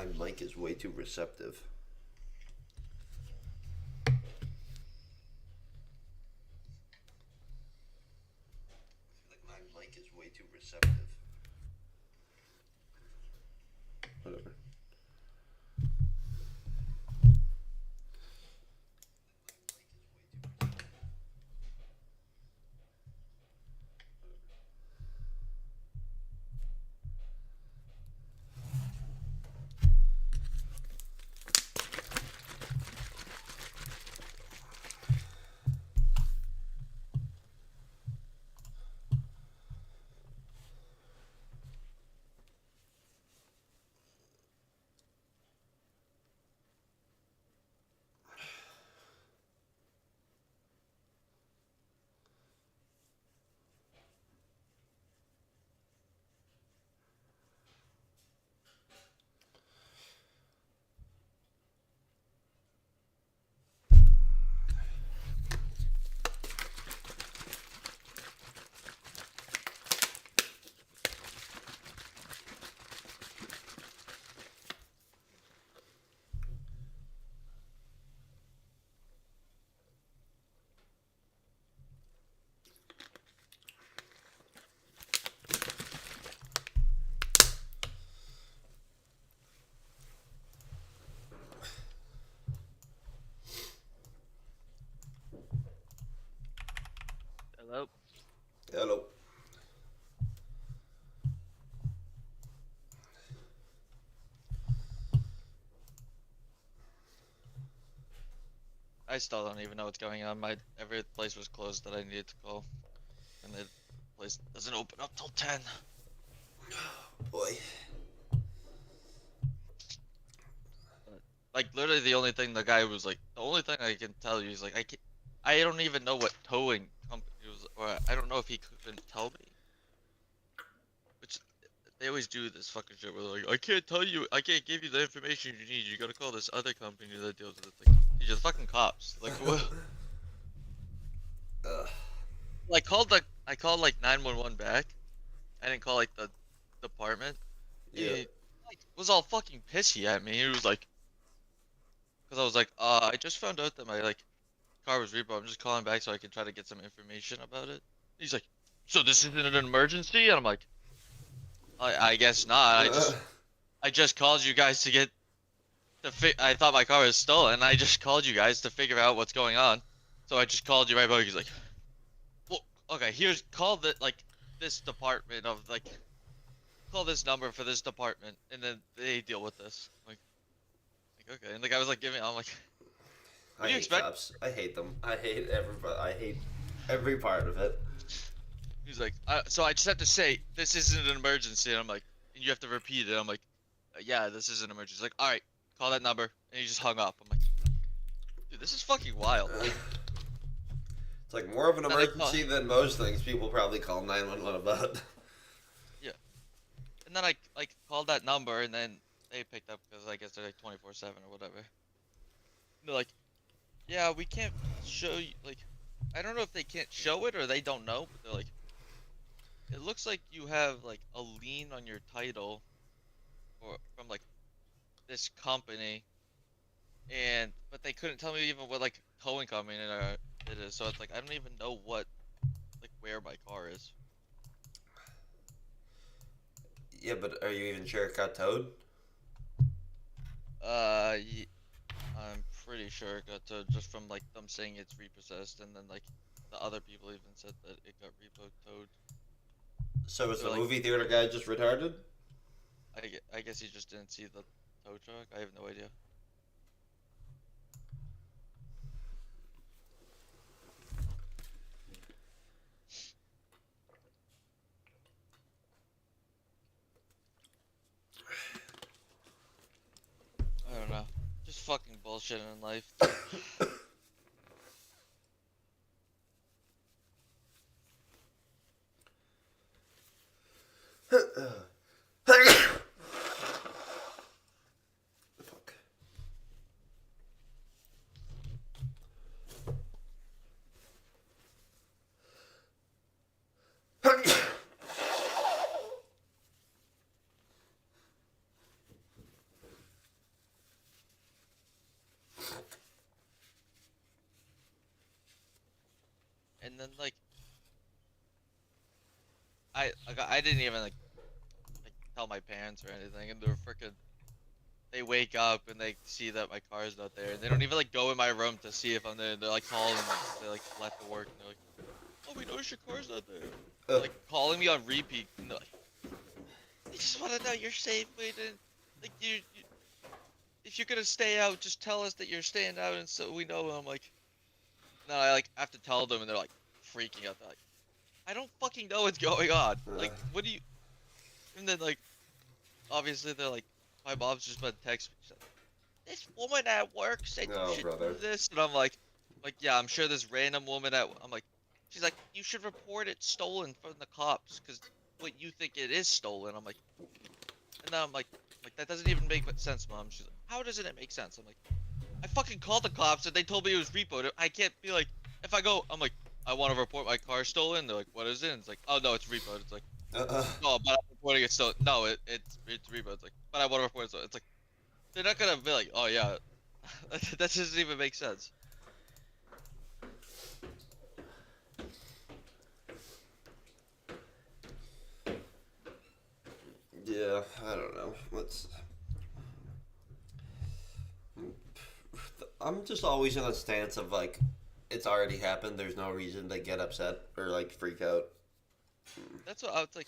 My mic is way too receptive. My mic is way too receptive. Whatever. Hello? Hello. I still don't even know what's going on. Every place was closed that I needed to call. And the place doesn't open up till 10. Boy. But, like, literally the only thing the guy was like, the only thing I can tell you is like, I don't even know what towing company was, or I don't know if he couldn't tell me. Which, they always do this fucking shit where they're like, I can't tell you, I can't give you the information you need. You gotta call this other company that deals with it. Like, you're just fucking cops. Like, what? Ugh. I called like 911 back. I didn't call like the department. Yeah. He like was all fucking pissy at me. He was like, because I was like, I just found out that my like car was repo. I'm just calling back so I can try to get some information about it. He's like, so this isn't an emergency? And I'm like, I guess not. I just called you guys to get I thought my car was stolen. I just called you guys to figure out what's going on. So I just called you right back. He's like, well, okay, here's call the like this department of like call this number for this department, and then they deal with this. Like okay, and the guy was like giving, I'm like, what I do you hate expect? cops. I hate them. I hate everybody. I hate every part of it. He's like, so I just have to say this isn't an emergency, and I'm like, and you have to repeat it. I'm like, yeah, this is an emergency. He's like, all right, call that number, and he just hung up. I'm like, dude, this is fucking wild. It's like more of an Then I call, emergency than most things people probably call 911 about. yeah, and then I like called that number, and then they picked up because I guess they're like 24/7 or whatever. And they're like, yeah, we can't show you like. I don't know if they can't show it or they don't know, but they're like, it looks like you have like a lien on your title or from like this company, and but they couldn't tell me even what like towing company it is. So it's like I don't even know what like where my car is. Yeah, but are you even sure it got towed? Ye I'm pretty sure it got towed just from like them saying it's repossessed, and then like the other people even said that it got repo towed. So is They're the like, movie theater guy just retarded? I guess he just didn't see the tow truck. I have no idea. I don't know. Just fucking bullshit in life, dude. Fuck. and then like I didn't even like tell my parents or anything, and they're freaking. They wake up and they see that my car's not there, and they don't even like go in my room to see if I'm there. They're like calling me. They like left to work, and they're like, "Oh, we noticed your car's not there." They're, like calling me on repeat, and they're like, "I just want to know you're safe, waiting. Like if you're gonna stay out, just tell us that you're staying out, and so we know." And I'm like, no, I like have to tell them, and they're like freaking out. They're like, "I don't fucking know what's going on. Like, what do you?" And then like, obviously they're like, my mom's just been texting me. She's like, this woman at work said you No, should brother. do this, and I'm like, yeah, I'm sure this random woman at, I'm like, she's like, you should report it stolen from the cops, cause what you think it is stolen. I'm like, and then I'm like that doesn't even make sense, mom. She's like, how doesn't it make sense? I'm like, I fucking called the cops and they told me it was repoed. I can't be like, if I go, I'm like, I want to report my car stolen. They're like, what is it? And it's like, oh no, it's repoed. It's like, no, but I'm reporting it stolen. No, it's repoed. It's like, but I want to report it stolen. It's like, they're not gonna be like, oh yeah, that doesn't even make sense. Yeah, I don't know. Let's. I'm just always in a stance of like, it's already happened. There's no reason to get upset or like freak out. That's what I was like.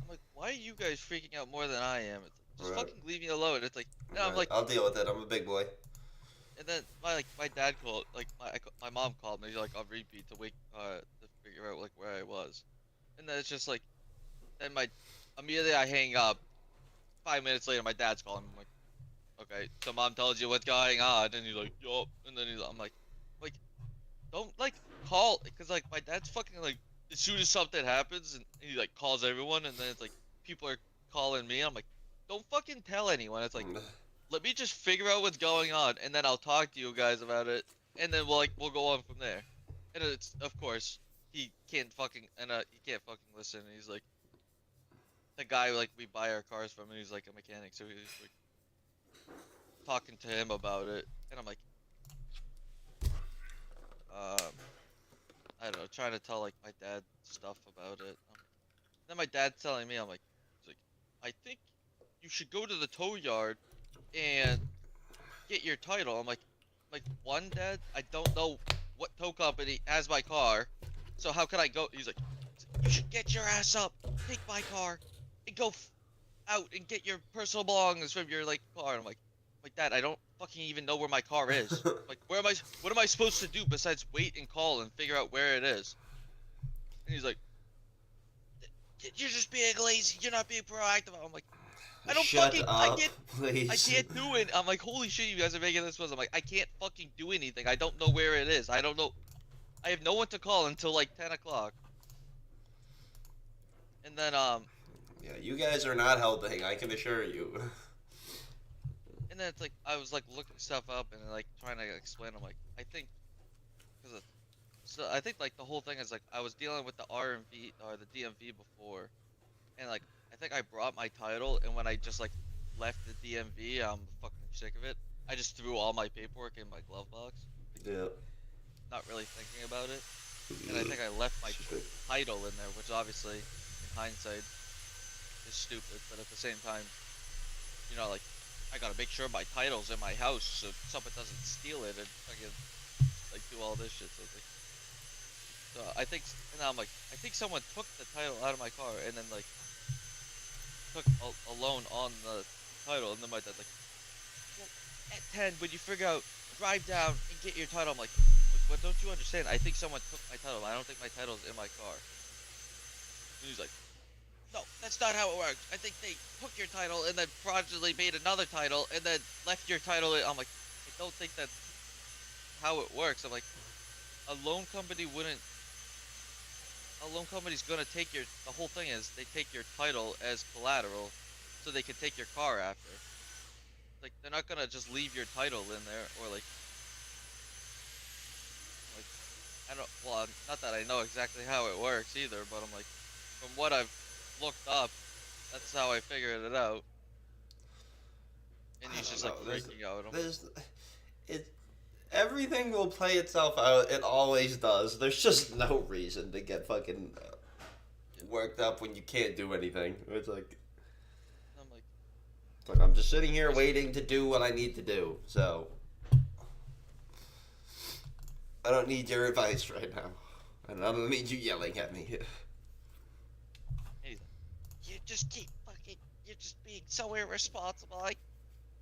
I'm like, why are you guys freaking out more than I am? It's like, just Right. fucking leave me alone. It's like, and I'm Right. like, I'll deal with it. I'm a big boy. and then my dad called, like my mom called me like on repeat to to figure out like where I was, and then it's just like, then my immediately I hang up. 5 minutes later, my dad's calling me. I'm like, okay, so mom tells you what's going on, and he's like, yup, and then I'm like, don't like call, because like my dad's fucking like, as soon as something happens, and he like calls everyone, and then it's like people are calling me. I'm like, don't fucking tell anyone. It's like, let me just figure out what's going on, and then I'll talk to you guys about it, and then we'll go on from there. And it's of course he can't fucking listen. And he's like the guy like we buy our cars from, and he's like a mechanic, so he's like talking to him about it, and I'm like, um, I don't know, trying to tell like my dad stuff about it. Then my dad's telling me, I'm like, he's like, I think you should go to the tow yard and get your title. I'm like, one, dad, I don't know what tow company has my car, so how can I go? He's like, you should get your ass up, take my car, and go out and get your personal belongings from your like car. And I'm like, dad, I don't fucking even know where my car is. Like, what am I supposed to do besides wait and call and figure out where it is? And he's like, you're just being lazy. You're not being proactive. I'm like, Shut I up, can't please. do it. I'm like, holy shit, you guys are making this was. I'm like, I can't fucking do anything. I don't know where it is. I don't know. I have no one to call until like 10 o'clock. And then Yeah, you guys are not helping. I can assure you. it's like I was like looking stuff up and like trying to explain. I'm like, I think because so I think like the whole thing is like I was dealing with the RMV or the DMV before, and like I think I brought my title, and when I just like left the DMV, I'm fucking sick of it. I just threw all my paperwork in my glove box, Yeah. not really thinking about it. And I think I left my title in there, which obviously, in hindsight, is stupid. But at the same time, like I gotta make sure my title's in my house so someone doesn't steal it and fucking like do all this shit. So it's like, so I think, and now I'm like, I think someone took the title out of my car and then like took a loan on the title, and then my dad's like, well, at 10, when you figure out, drive down and get your title. I'm like, what don't you understand? I think someone took my title. I don't think my title's in my car. And he's like, no, that's not how it works. I think they took your title and then fraudulently made another title and then left your title in. I'm like, I don't think that's how it works. I'm like, a loan company wouldn't. A loan company's gonna take the whole thing is they take your title as collateral so they can take your car after. Like, they're not gonna just leave your title in there or like, I don't, well, not that I know exactly how it works either, but I'm like, from what I've looked up, that's how I figured it out. And I he's don't just like know. freaking out. I'm like, There's, it. Everything will play itself out. It always does. There's just no reason to get fucking worked up when you can't do anything. I'm like, It's like I'm just sitting here waiting to do what I need to do. So I don't need your advice right now, and I don't need you yelling at me. he's like, you just keep fucking, you're just being so irresponsible. Like,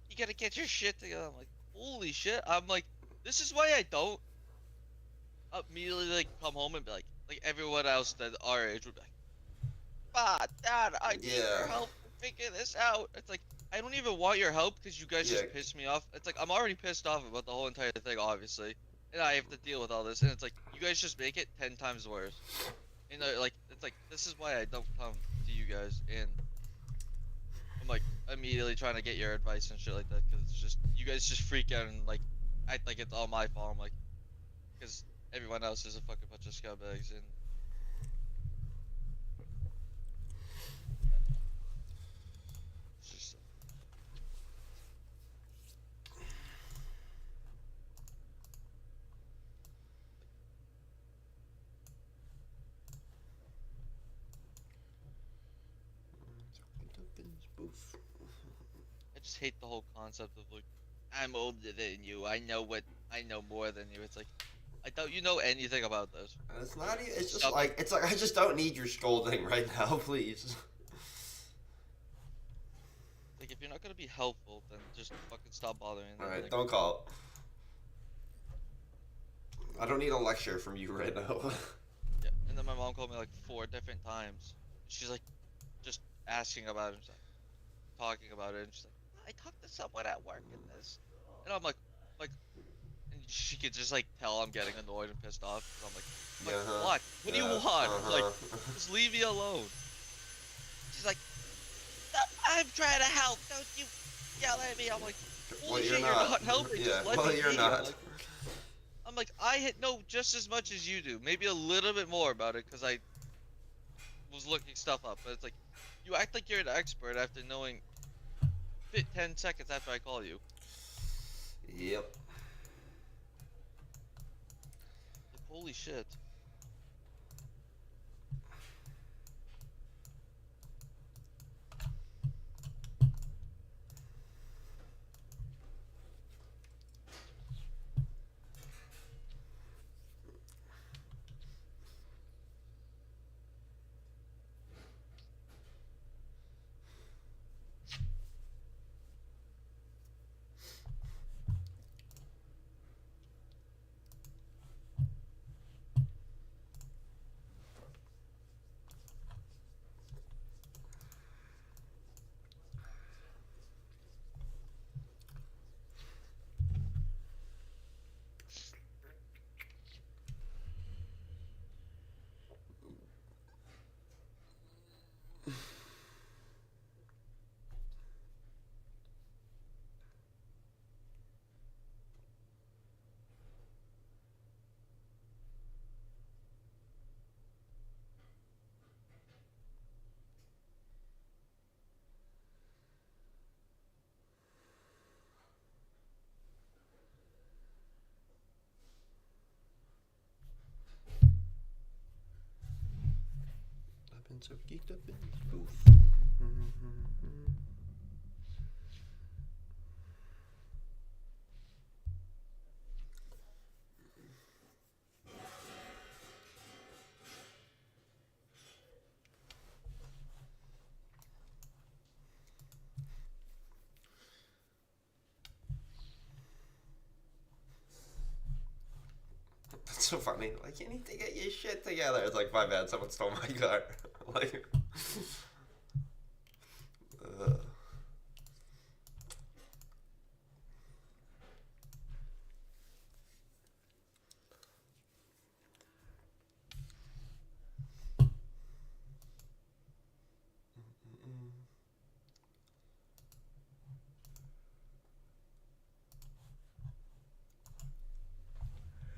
you gotta get your shit together. I'm like, holy shit. I'm like, this is why I don't immediately like come home and be like everyone else that our age would be like, "Ah, Dad, I need your Yeah. help to figure this out." It's like I don't even want your help because you guys Yeah. just piss me off. It's like I'm already pissed off about the whole entire thing, obviously, and I have to deal with all this. And it's like you guys just make it 10 times worse. You know, like it's like this is why I don't come to you guys, and I'm like immediately trying to get your advice and shit like that because it's just you guys just freak out and like act like it's all my fault. I'm like, because everyone else is a fucking bunch of scumbags and. It's just, I just hate the whole concept of like, I'm older than you. I know more than you. It's like, I doubt you know anything about this. It's not. It's just Stop. like I just don't need your scolding right now, please. Like, if you're not gonna be helpful, then just fucking stop bothering. All right, Like, don't call. I don't need a lecture from you right now. yeah. And then my mom called me like 4 different times. She's like, just asking about it, and she's like, talking about it, and she's like, I talked to someone at work in this, and I'm like, and she could just like tell I'm getting annoyed and pissed off. And I'm like, Uh-huh. what? What do you want? Like, just leave me alone. She's like, "No, I'm trying to help. Don't you yell at me." I'm like, Well, holy you're shit, you're not helping. Yeah. Just let Well, me you're be. not. I'm like, I know just as much as you do, maybe a little bit more about it because I was looking stuff up. But it's like, you act like you're an expert after knowing fit 10 seconds after I call you. Yep. Like, holy shit. I've been so geeked up in this booth. That's so funny. Like, you need to get your shit together. It's like, my bad, someone stole my car. Like,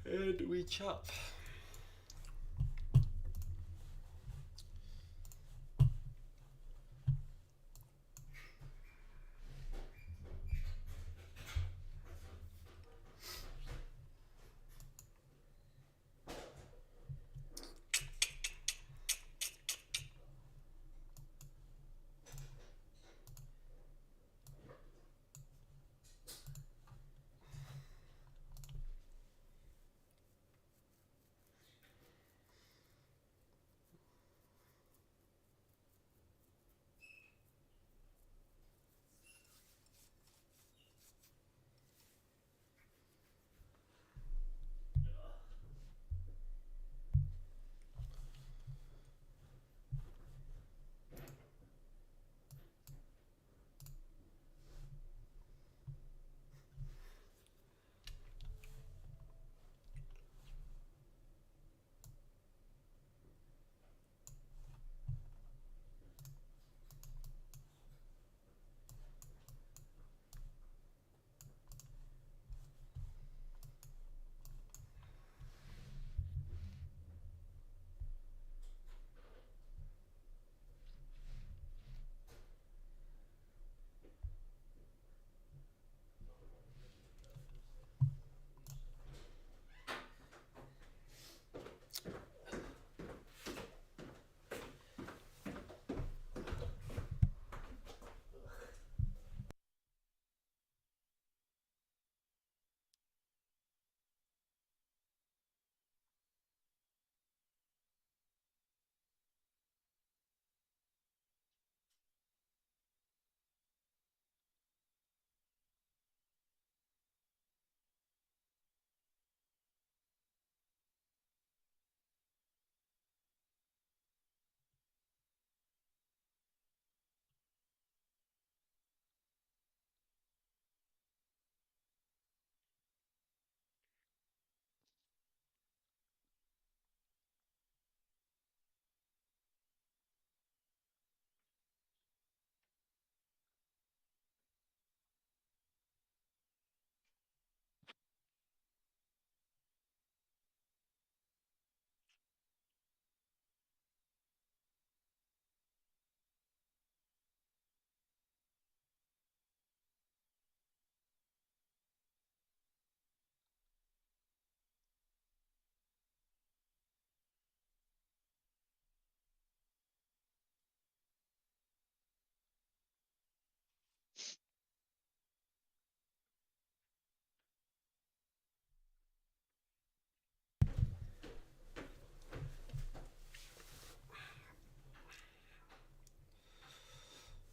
and we chop.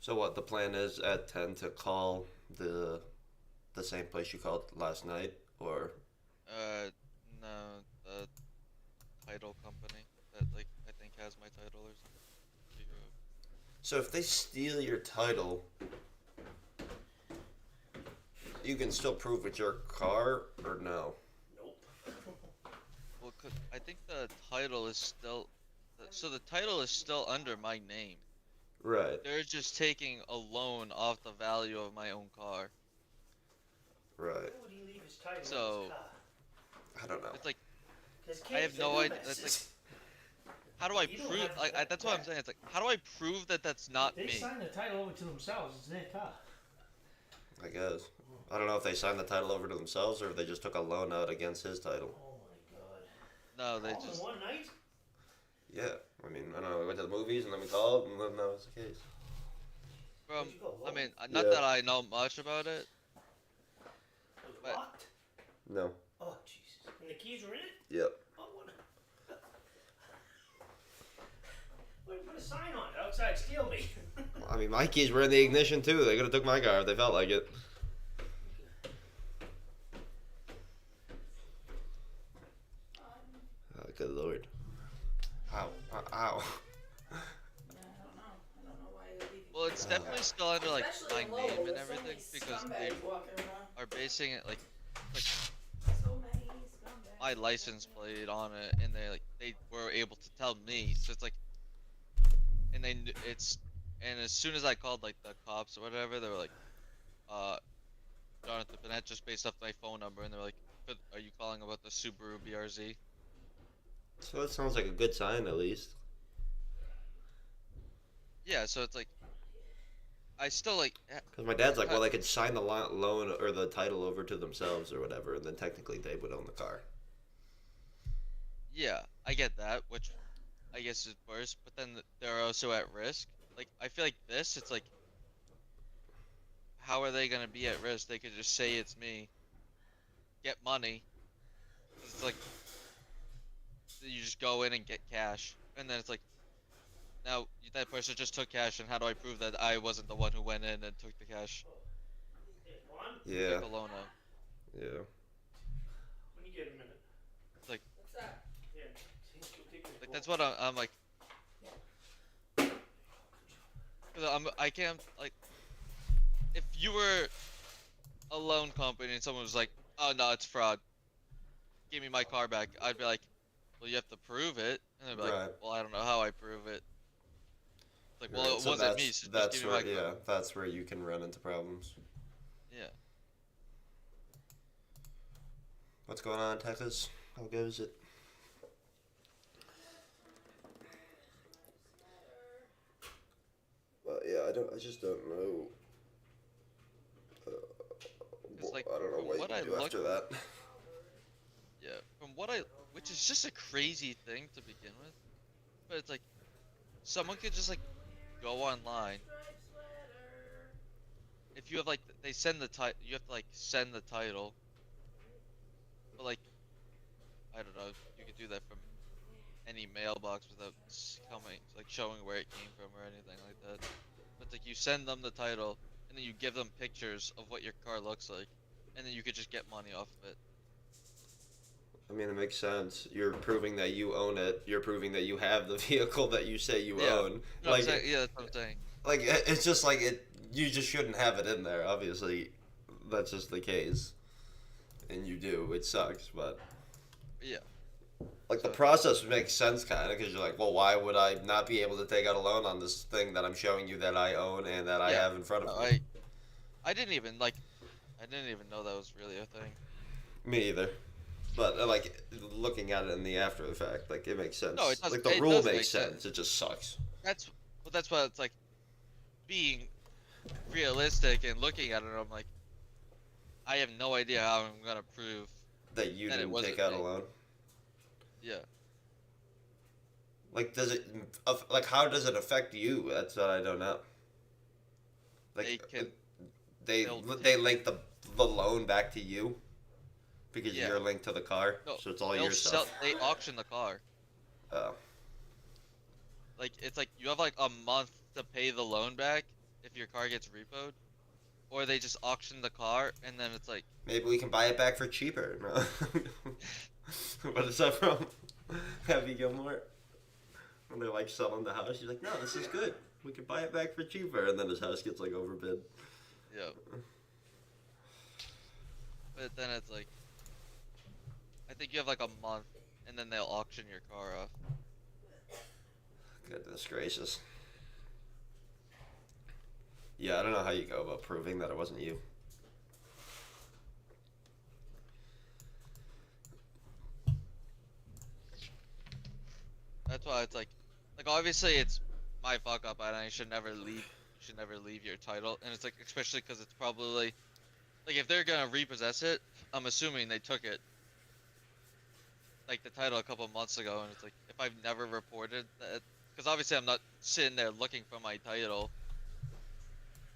So what the plan is at 10 to call the same place you called last night, or No, the title company that like I think has my title or something. Figure out. so if they steal your title, you can still prove it's your car, or no? Nope. Well, I think the title is still. So the title is still under my name. Right, They're just taking a loan off the value of my own car. right. Why would he leave his title in So- his car? I don't know. It's like, 'Cause I have kids, no they're idea. That's dumbasses. how do I You don't prove? have that- That's what I'm that- saying. It's like, how do I prove that that's not They me? sign the title over to themselves. It's their car. I guess. I don't know if they signed the title over to themselves or if they just took a loan out against his title. Oh my god. No, they All just. in one night? Yeah, I mean, I don't know. We went to the movies and then we called, and then that was the case. From, Where'd you go, I home? mean, not Yeah. that I know much about it. Was it but- locked? No. Oh Jesus. And the keys were in it? Yep. Oh what? Why did you put a sign on it? Outside, steal me. I mean, my keys were in the ignition too. They could have took my car if they felt like it. Oh, good lord. Ow. Ow. Yeah, I don't know. I don't know why they leave you. Well, it's definitely still under like Especially my in Lowell, name and there's so everything many because they scumbags walking around. are basing it like So many scumbags. my license plate on it, and they were able to tell me. So it's like, and and as soon as I called like the cops or whatever, they were like, Jonathan Bennett, just based off my phone number, and they're like, are you calling about the Subaru BRZ? So that sounds like a good sign at least. Yeah, so it's like, I still like, Because my dad's like, well, they could sign the loan or the title over to themselves or whatever, and then technically they would own the car. yeah, I get that, which I guess is worse, but then they're also at risk. Like, I feel like this, it's like, how are they gonna be at risk? They could just say it's me, get money. It's like, you just go in and get cash, and then it's like, now that person just took cash, and how do I prove that I wasn't the one who went in and took the cash, Hey, Juan, Yeah. took the loan out? Yeah. when you get a minute. What's that? Yeah. See, you'll take your Like, that's what I'm like. Cause I can't, like, if you were a loan company and someone was like, oh no, it's fraud, give me my car back, I'd be like, well, you have to prove it, and they'd be like, Right. well, I don't know how I prove it. Like, well, Right, it so wasn't me, so just that's give me where, my car. yeah, that's where you can run into problems. Yeah. What's going on, Texas? How goes it? Yeah, I just don't know. It's like, I don't know from what what you I do look- after that. Yeah, which is just a crazy thing to begin with, but it's like, someone could just like, go online. If you have like, they send the title, you have to like send the title. But like, I don't know, you could do that from any mailbox without coming, like showing where it came from or anything like that. But it's like, you send them the title, and then you give them pictures of what your car looks like, and then you could just get money off of it. I mean, it makes sense. You're proving that you own it. You're proving that you have the vehicle that you say you Yeah. own. You know what Like, I'm saying? Yeah, that's what I'm saying. like it's just like it. You just shouldn't have it in there. Obviously, that's just the case, and you do. It sucks, but Yeah. like the process makes sense, kind of, because you're like, well, why would I not be able to take out a loan on this thing that I'm showing you that I own and that I Yeah. have in front of No, me? I didn't even know that was really a thing. Me either. But like looking at it in the after the fact, like it makes sense. No, it does- like the it rule does makes make sense. sense. It just sucks That's why it's like, being realistic and looking at it, I'm like, I have no idea how I'm gonna prove. that you And it didn't wasn't take out a me. loan. Yeah. Like, does it? Like, how does it affect you? That's what I don't know. Like, they'll they link the loan back to you because Yeah. you're linked to the car, No, so it's all they'll your stuff. They auction the car. Oh, Like, it's like you have like a month to pay the loan back, if your car gets repoed, or they just auction the car and then it's like, Maybe we can buy it back for cheaper. No. What is that from? Happy Gilmore? When they're like selling the house, he's like, no, this is good. We can buy it back for cheaper. And then his house gets like overbid. yeah. But then it's like, I think you have like a month, and then they'll auction your car off. Goodness gracious. Yeah, I don't know how you go about proving that it wasn't you. That's why it's like obviously it's my fuck up, and I should never leave. You should never leave your title, and it's like especially because it's probably like if they're gonna repossess it, I'm assuming they took it like the title a couple months ago, and it's like if I've never reported that, because obviously I'm not sitting there looking for my title.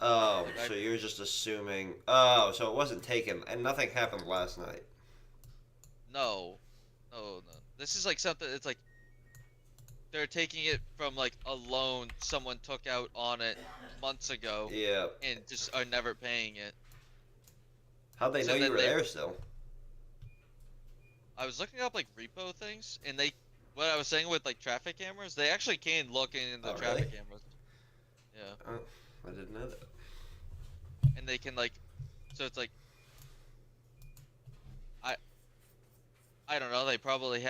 Oh, Like, so you're just assuming. Oh, so it wasn't taken, and nothing happened last night. No, no. This is like something. It's like they're taking it from like a loan someone took out on it months ago, Yeah. and just are never paying it. How'd they So know you then were they- there still? I was looking up like repo things, and what I was saying with like traffic cameras, they actually can look in the Oh, traffic really? cameras. Yeah, Oh, I didn't know that. and they can like, so it's like, I don't know. They're probably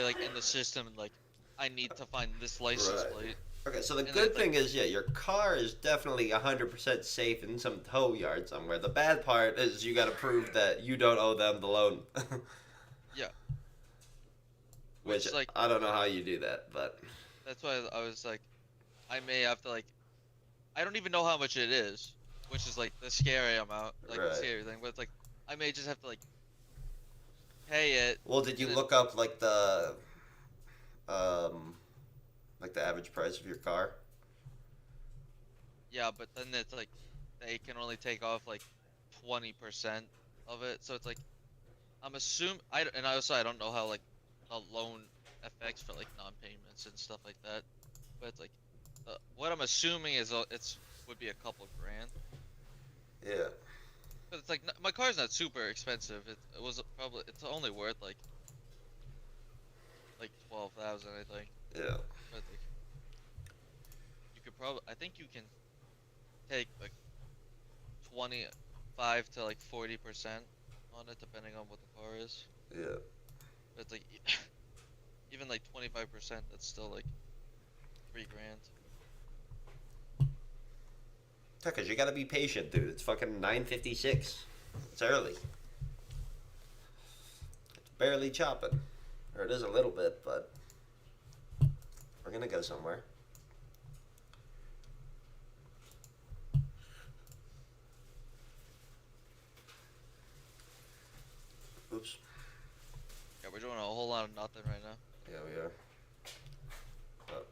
like in the system, and like, I need to find this license Right. plate. Okay, so the And good then, thing is, yeah, your car is definitely 100% safe in some tow yard somewhere. The bad part is you got to prove that you don't owe them the loan. Yeah. Which, like, I don't know how you do that, but that's why I was like, I may have to like, I don't even know how much it is, which is like the scary amount, like Right. the scary thing. But it's like, I may just have to like pay it. well, did you And look up like the average price of your car? Yeah, but then it's like they can only take off like 20% of it, so it's like I'm assuming and I don't know how like a loan affects for like non-payments and stuff like that, but it's like what I'm assuming is it's would be a couple grand, Yeah. but it's like my car's not super expensive. It was probably it's only worth like 12,000 I think, Yeah. but like you could probably I think you can take like 25 to like 40% on it depending on what the car is. Yeah. But it's like even like 25%, that's still like 3 grand. Because you got to be patient, dude. It's fucking 9:56. It's early. It's barely chopping. Or it is a little bit, but we're going to go somewhere. Oops. Yeah, we're doing a whole lot of nothing right now. Yeah, we are. But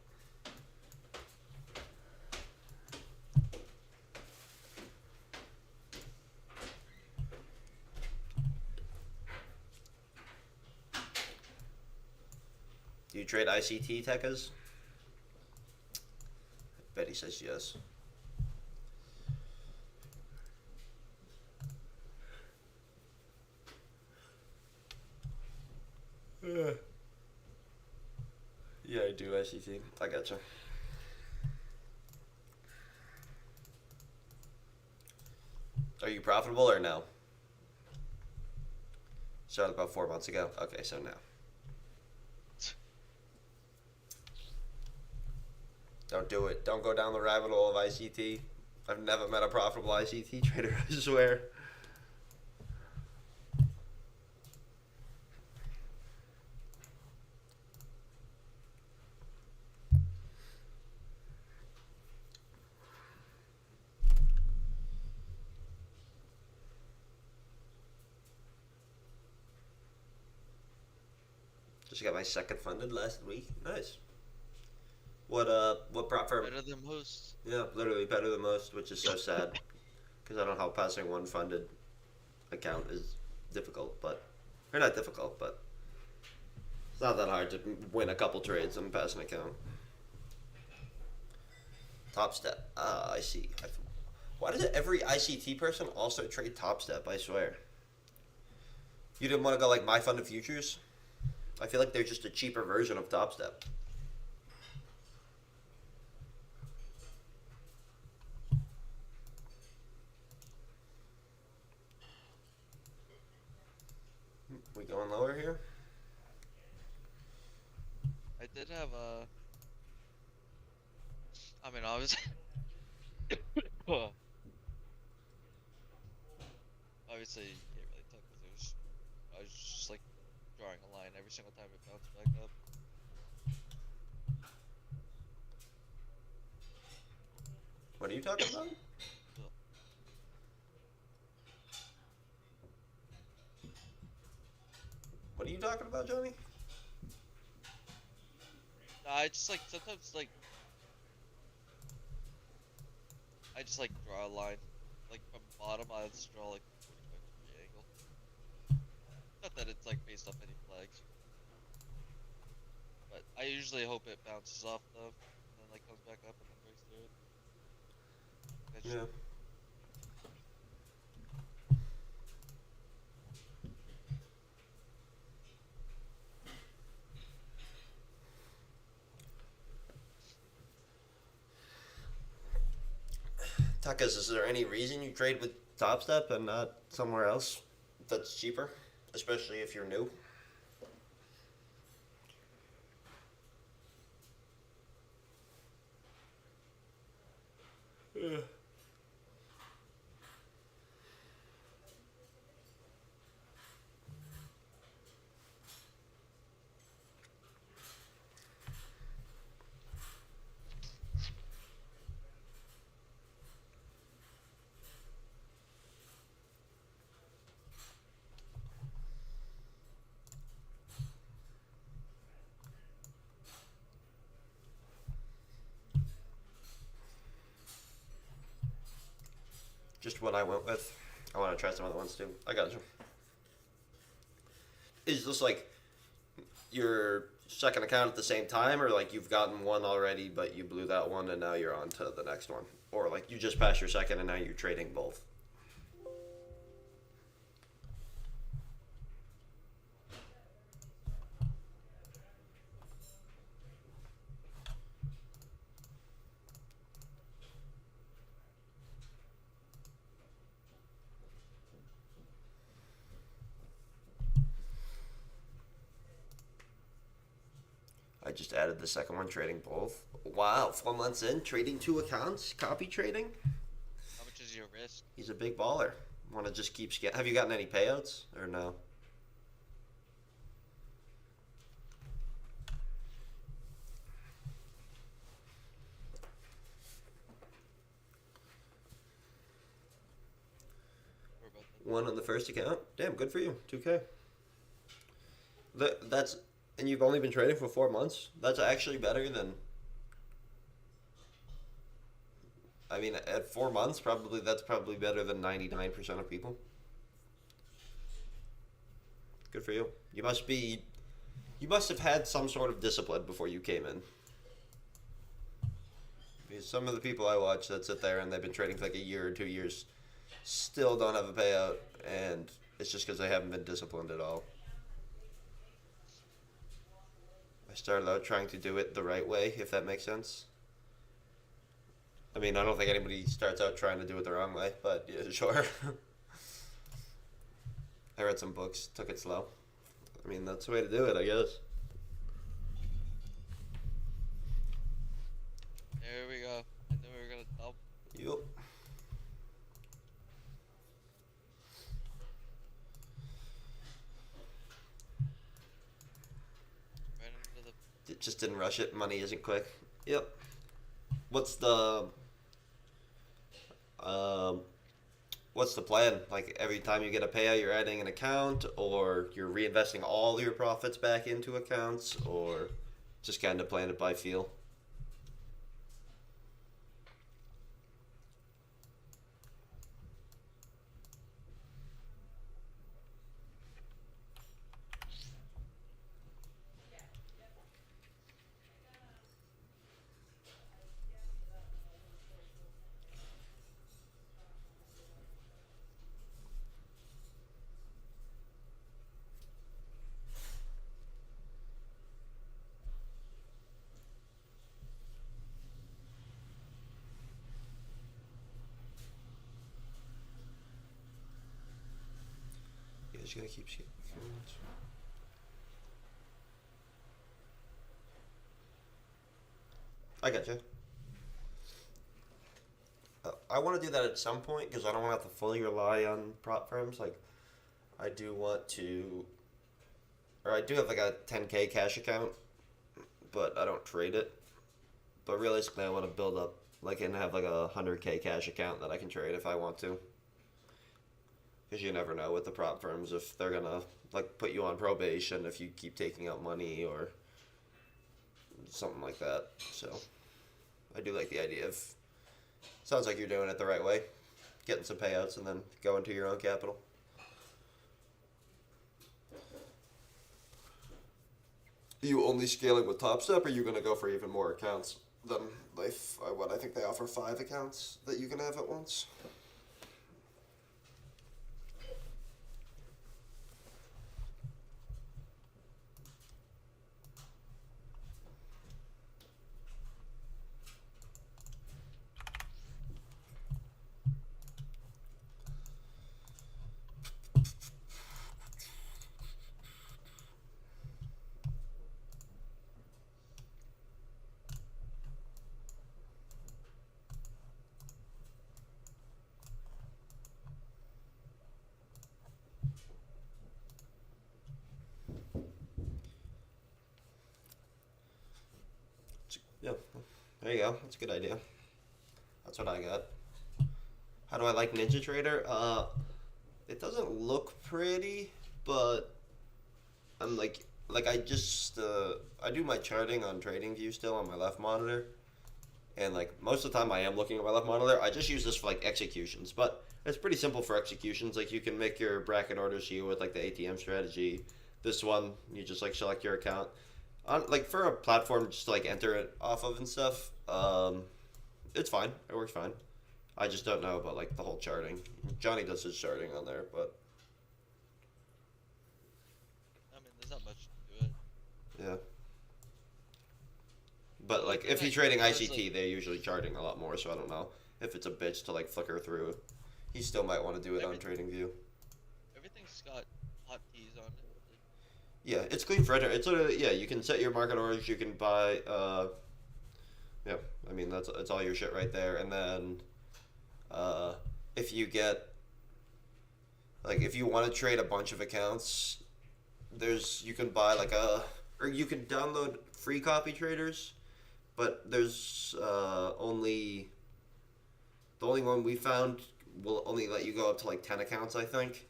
do you trade ICT, Tekkas? I bet he says yes. Yeah, I do ICT. I gotcha. Are you profitable or no? Started about 4 months ago. Okay, so now. Don't do it. Don't go down the rabbit hole of ICT. I've never met a profitable ICT trader, I swear. Just got my second funded last week. Nice. What prop firm? Better than most. Yeah, literally better than most, which is so sad. Because I don't know how passing one funded account is difficult, but or not difficult, but it's not that hard to win a couple trades and pass an account. Top Step. Ah, I see. Why does every ICT person also trade Top Step? I swear. You didn't want to go like My Fund of Futures? I feel like they're just a cheaper version of Top Step. We going lower here? I did have a. I mean, obviously, obviously, you can't really tell because I was just like drawing a line every single time it bounced back up. What are you talking about? What are you talking about, Johnny? Nah, I just like sometimes like I just like draw a line, like from bottom. I just draw like a 45-degree angle. Not that it's like based off any flags, but I usually hope it bounces off though, and then like comes back up and then breaks through it. That's Yeah. Takas, is there any reason you trade with Top Step and not somewhere else that's cheaper? Especially if you're new? Yeah. Just what I went with. I want to try some other ones too. I got you. Is this like your second account at the same time, or like you've gotten one already but you blew that one and now you're on to the next one? Or like you just passed your second and now you're trading both? I just added the second one, trading both. Wow, 4 months in, trading two accounts, copy trading. how much is your risk? He's a big baller. Want to just keep Have you gotten any payouts or no? Or about that? One on the first account. Damn, good for you. 2K. That's and you've only been trading for 4 months. That's actually better than. I mean, at 4 months, that's probably better than 99% of people. Good for you. You must have had some sort of discipline before you came in. Because some of the people I watch that sit there and they've been trading for like a year or 2 years still don't have a payout, and it's just because they haven't been disciplined at all. I started out trying to do it the right way, if that makes sense. I mean, I don't think anybody starts out trying to do it the wrong way, but yeah, sure. I read some books, took it slow. I mean, that's the way to do it, I guess. There we go. I knew we were gonna double. Yup. Right into the. It just didn't rush it. Money isn't quick. Yep. What's the um what's the plan? Like every time you get a payout, you're adding an account, or you're reinvesting all your profits back into accounts, or just kind of playing it by feel? He's gonna keep skipping. I gotcha. I want to do that at some point because I don't want to have to fully rely on prop firms. Like, I do want to, or I do have like a 10K cash account, but I don't trade it. But realistically, I want to build up like and have like a 100K cash account that I can trade if I want to. Because you never know with the prop firms if they're gonna like put you on probation if you keep taking out money or something like that. So I do like the idea of. Sounds like you're doing it the right way, getting some payouts and then going to your own capital. Are you only scaling with Top Step, or are you gonna go for even more accounts than Life? What I think they offer 5 accounts that you can have at once. Yeah, there you go. That's a good idea. That's what I got. How do I like NinjaTrader? It doesn't look pretty, but I'm like I just I do my charting on TradingView still on my left monitor, and like most of the time I am looking at my left monitor. I just use this for like executions, but it's pretty simple for executions. Like you can make your bracket orders here with like the ATM strategy. This one you just like select your account. On like for a platform just to like enter it off of and stuff, it's fine. It works fine. I just don't know about like the whole charting. Johnny does his charting on there, but I mean, there's not much to it. yeah. But like if he's trading ICT, they're usually charting a lot more. So I don't know if it's a bitch to like flicker through. He still might want to do it on TradingView. Everything's got hotkeys on it. Yeah, it's clean for enter. It's yeah. You can set your market orders. You can buy. Yeah, I mean that's it's all your shit right there. And then, if you get, like, if you want to trade a bunch of accounts, you can buy like or you can download free copy traders, but there's only the only one we found will only let you go up to like 10 accounts, I think.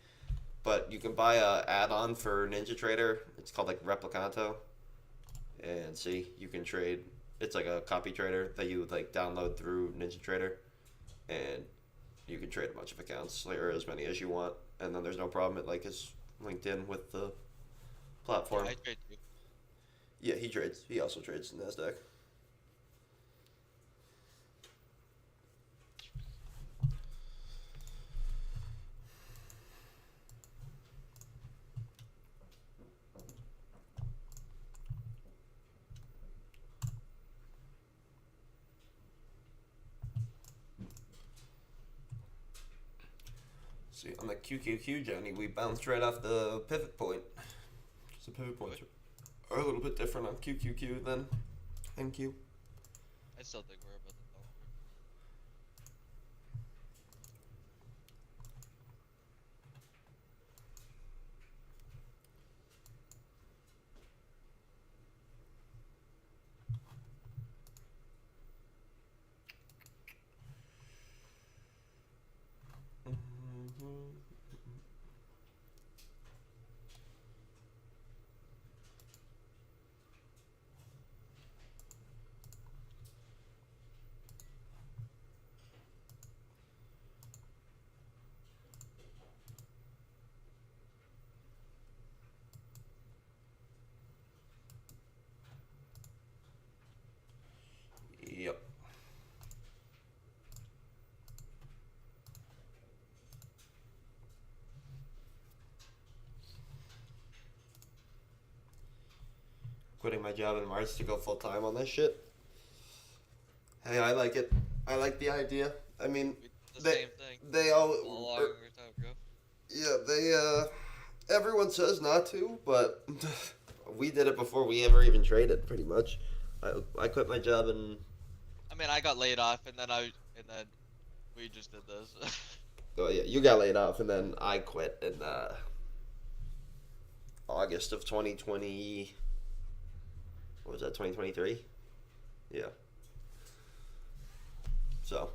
But you can buy a add-on for NinjaTrader. It's called like Replicanto, and see you can trade. It's like a copy trader that you would like download through NinjaTrader, and you can trade a bunch of accounts, like, or as many as you want, and then there's no problem. It like is linked in with the platform. Yeah, I trade too. Yeah, he trades. He also trades Nasdaq. See, on the QQQ, Johnny, we bounced right off the pivot point. Because the pivot points are a little bit different on QQQ than NQ. I still think we're about to fall. Yep. Quitting my job in March to go full time on this shit. Hey, I like it. I like the idea. I mean, We did the they same thing they all a long time ago. yeah Everyone says not to, but we did it before we ever even traded. Pretty much, I quit my job and I mean, I got laid off, and then we just did this. oh yeah, you got laid off, and then I quit in August of 2020. What was that? 2023. Yeah. So,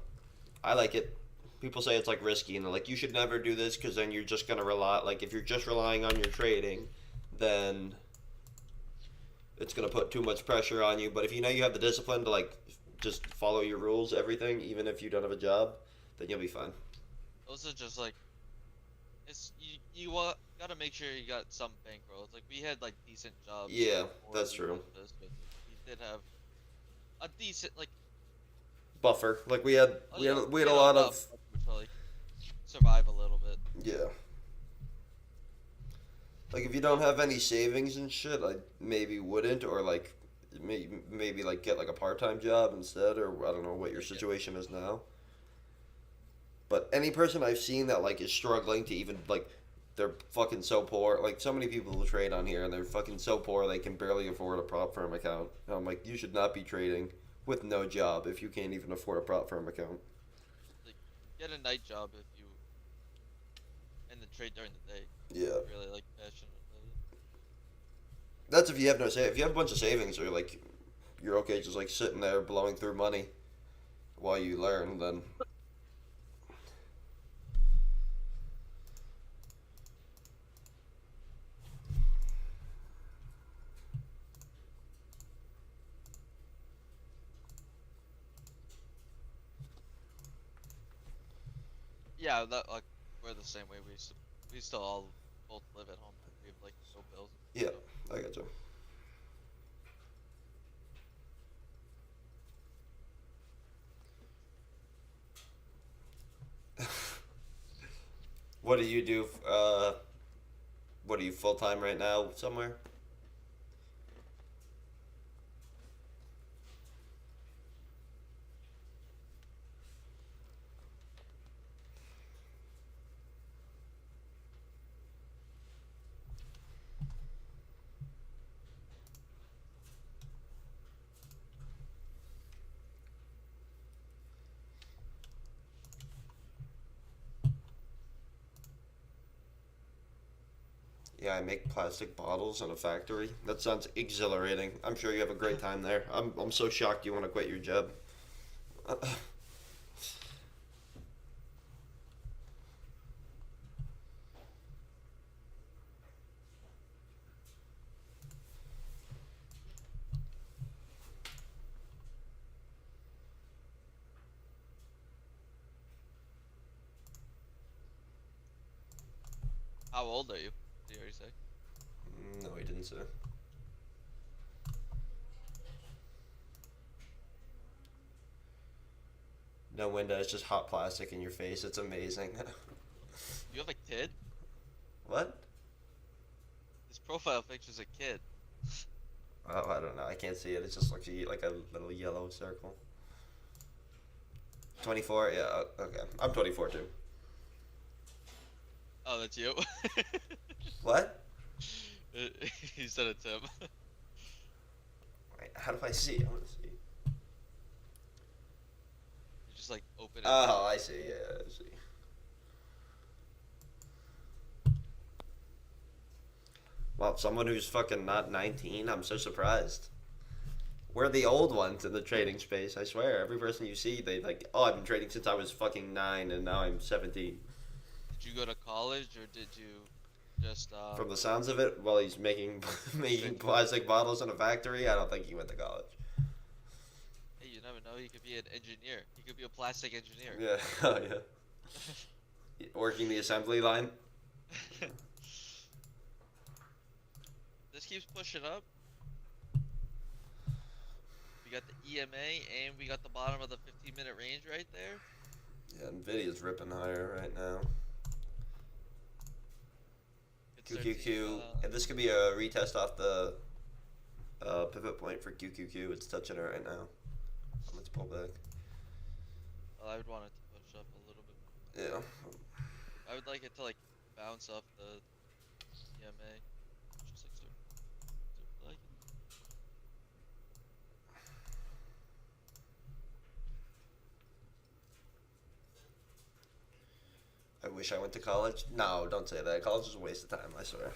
I like it. People say it's like risky, and they're like, you should never do this because then you're just gonna rely. Like, if you're just relying on your trading, then it's gonna put too much pressure on you. But if you know you have the discipline to like just follow your rules, everything, even if you don't have a job, then you'll be fine. Also, just like it's you gotta make sure you got some bankroll. It's like we had like decent jobs. Yeah, before that's we true. did this, but we did have a decent like Buffer, like we had a lot of to, like survive a little bit. yeah. Like if you don't have any savings and shit, I maybe wouldn't, or like maybe like get like a part-time job instead, or I don't know what your situation is now. But any person I've seen that like is struggling to even like they're fucking so poor. Like so many people will trade on here and they're fucking so poor they can barely afford a prop firm account. And I'm like, you should not be trading with no job if you can't even afford a prop firm account. Like get a night job if you and then trade during the day. Yeah. Really like passionate about it. That's if you have no save. If you have a bunch of savings, or like you're okay just like sitting there blowing through money while you learn, then Yeah, that like we're the same way. We still all both live at home. We have like no bills. And yeah, stuff. I got you. What do you do? What are you full time right now somewhere? Yeah, I make plastic bottles in a factory. That sounds exhilarating. I'm sure you have a great time there. I'm so shocked you want to quit your job. How old are you? Did you already say? No, he didn't say. No windows, just hot plastic in your face. It's amazing. You have a kid? What? His profile picture's a kid. Oh, I don't know. I can't see it. It just looks like a little yellow circle. 24? Yeah, okay. I'm 24 too. Oh, that's you. What? He said it's him. Wait, how do I see? I want to see. You just like open it. Oh, I see. Yeah, I see. Well, someone who's fucking not 19, I'm so surprised. We're the old ones in the trading space, I swear. Every person you see, they like, oh, I've been trading since I was fucking 9 and now I'm 17. Did you go to college or did you just From the sounds of it, while he's making making plastic bottles in a factory, I don't think he went to college. Hey, you never know, he could be an engineer. He could be a plastic engineer. Yeah, oh yeah. Working the assembly line. This keeps pushing up. We got the EMA and we got the bottom of the 15-minute range right there. Yeah, Nvidia's ripping higher right now. Could start QQQ, seeing, and this could be a retest off the pivot point for QQQ. It's touching it right now. Let's pull back. well, I would want it to push up a little bit. Yeah. I would like it to like bounce off EMA. Just like super like it. I wish I went to college. No, don't say that. College is a waste of time, I swear.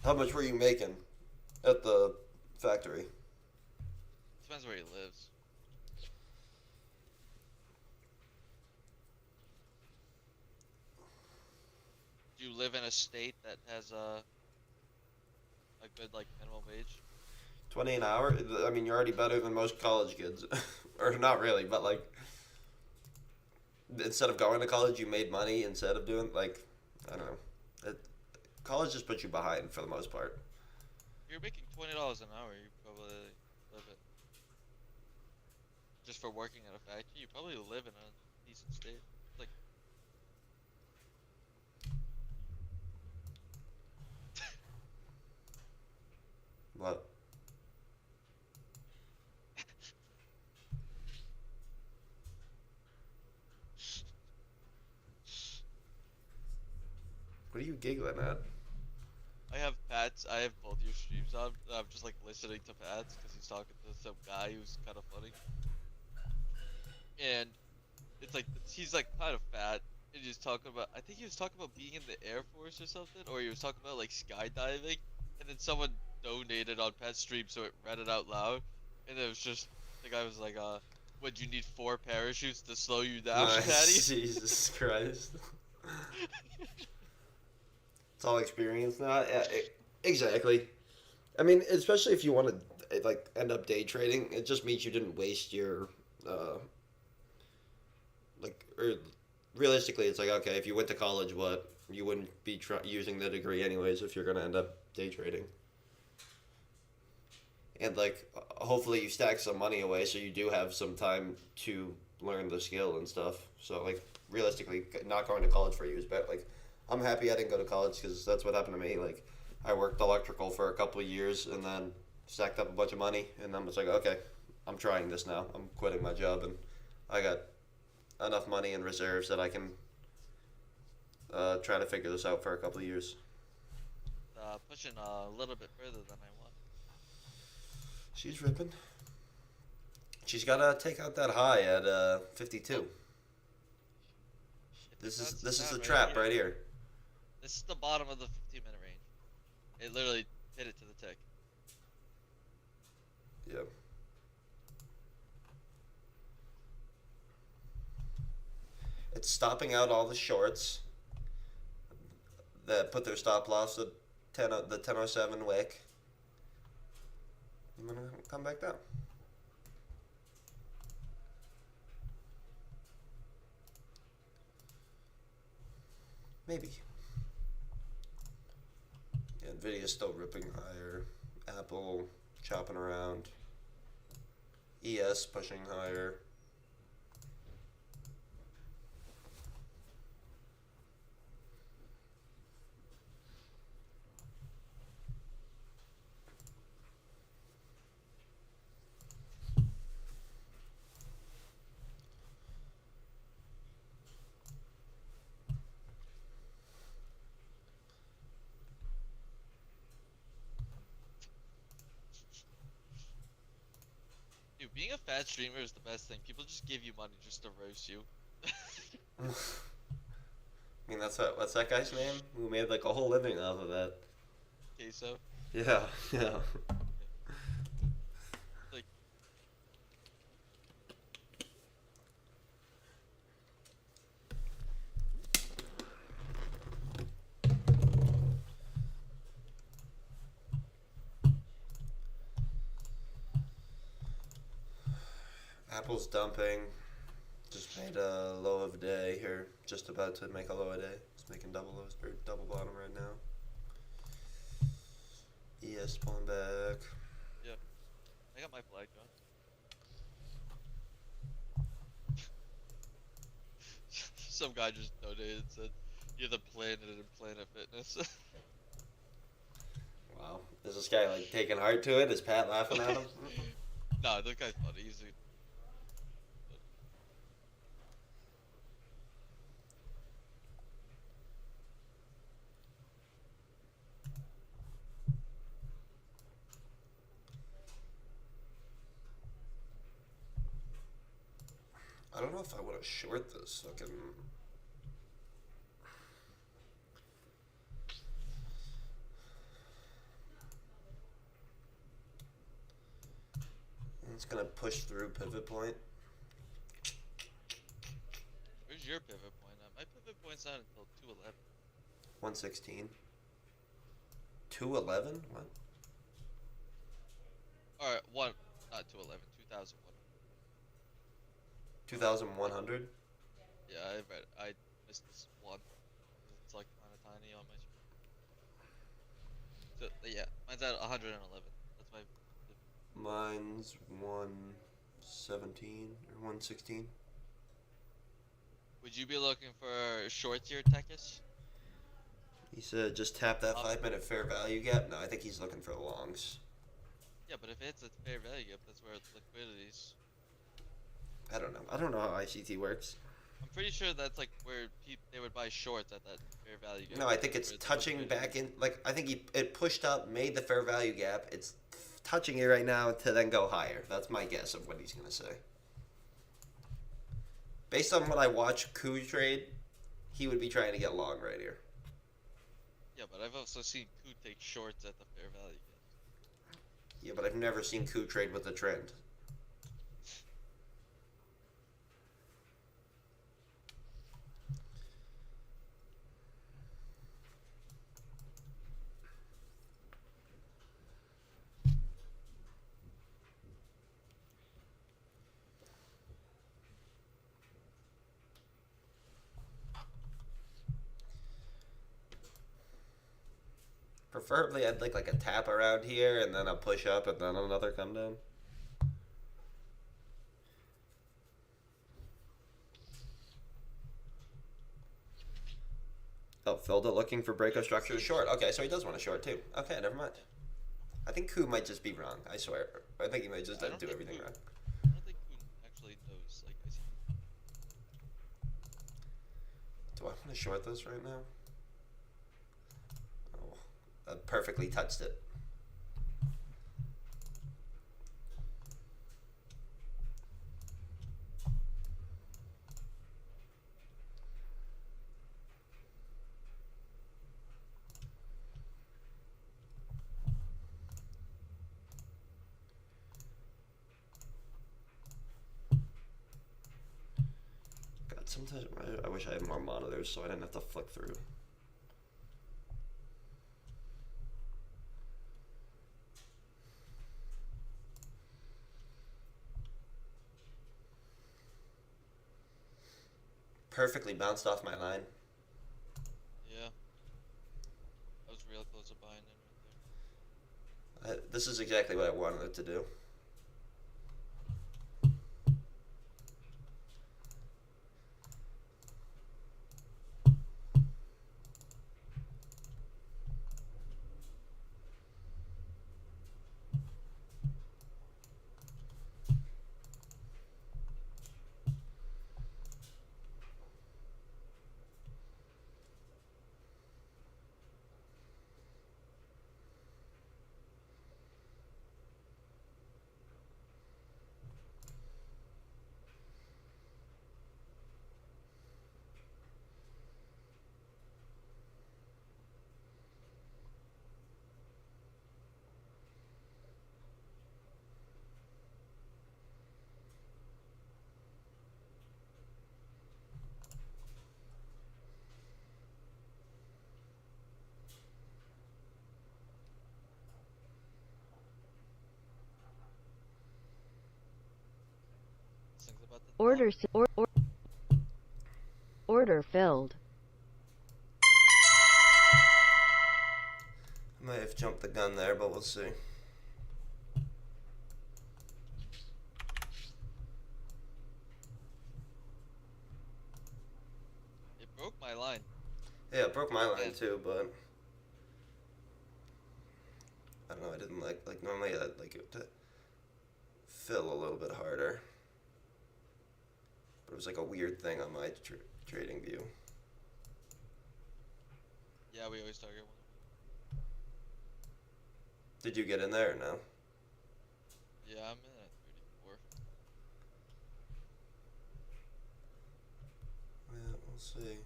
How much were you making at the factory? Depends where he lives. Do you live in a state that has a good like minimum wage? 20 an hour? I mean, you're already better than most college kids. Or not really, but like, instead of going to college, you made money instead of doing, like, I don't know. College just puts you behind for the most part. If you're making $20 an hour, you probably live it. Just for working at a factory, you probably live in a decent state. Like, What? What are you giggling at? I have Pat's. I have both your streams on. I'm just like listening to Pat's because he's talking to some guy who's kind of funny. And it's like he's like kind of fat, and he's talking about. I think he was talking about being in the Air Force or something, or he was talking about like skydiving. And then someone donated on Pat's stream, so it read it out loud, and it was just the guy was like, "Would you need 4 parachutes to slow you down, Nice. Patty?" Jesus Christ. It's all experience now. Yeah, exactly. I mean, especially if you want to like end up day trading, it just means you didn't waste your like. Or realistically, it's like, okay, if you went to college, what, you wouldn't be using the degree anyways if you're gonna end up day trading. And like, hopefully you stack some money away so you do have some time to learn the skill and stuff. So like, realistically, not going to college for you is better. Like, I'm happy I didn't go to college because that's what happened to me. Like, I worked electrical for a couple of years and then stacked up a bunch of money, and then was like, okay, I'm trying this now. I'm quitting my job, and I got enough money in reserves that I can try to figure this out for a couple of years. Pushing a little bit further than I want. She's ripping. She's got to take out that high at 52. This is the trap right here. This is the bottom of the 15-minute range. It literally hit it to the tick. Yeah. It's stopping out all the shorts that put their stop loss at the 10:07 wick. I'm gonna come back down. Maybe. Yeah, Nvidia's still ripping higher. Apple chopping around. ES pushing higher. Dude, being a fat streamer is the best thing. People just give you money just to roast you. I mean, what's that guy's name? Who made like a whole living off of that? Queso. Yeah, yeah. Like, Apple's dumping. Just made a low of the day here. Just about to make a low of the day. It's making double lows or double bottom right now. ES pulling back. I got my flag on. Some guy just donated and said, "You're the Planet in Planet Fitness." Wow. Is this guy like taking heart to it? Is Pat laughing at him? Nah, that guy's funny. He's a... I don't know if I want to short this fucking. It's gonna push through pivot point. Where's your pivot point at? My pivot point's not until 211. 116. 211? What? Alright, not 211, 2001. 2100? Yeah, I missed this one. It's like kind of tiny on my screen. So, yeah, mine's at 111. That's my. Mine's 117 or 116. Would you be looking for short tier Tekis? He said just tap that 5-minute fair value gap. No, I think he's looking for the longs. Yeah, but if it's a fair value gap, that's where liquidity's. I don't know. I don't know how ICT works. I'm pretty sure that's like where they would buy shorts at that fair value gap. No, I think it's where the touching liquidity back in. Like, I think it pushed up, made the fair value gap. It's touching it right now to then go higher. That's my guess of what he's going to say. Based on what I watch Koo trade, he would be trying to get long right here. Yeah, but I've also seen Koo take shorts at the fair value gap. Yeah, but I've never seen Koo trade with the trend. Preferably, I'd like a tap around here and then a push up and then another come down. Oh, Filda looking for breakout structure short. Okay, so he does want a short too. Okay, never mind. I think Koo might just be wrong. I swear. I think he might just I don't do think everything Koo- wrong. I don't think Koo actually knows. Like, I see. Do I want to short this right now? Oh, that perfectly touched it. God, sometimes I wish I had more monitors so I didn't have to flick through. Perfectly bounced off my line. Yeah. I was real close to buying in right there. This is exactly what I wanted it to do. Things about the Order order filled. I might have jumped the gun there, but we'll see. It broke my line. Yeah, it broke my line Yeah. too, but I don't know. I didn't like normally I'd like it to fill a little bit harder, but it was like a weird thing on my trading view. Yeah, we always target one. Did you get in there or no? Yeah, I'm in at 34. see.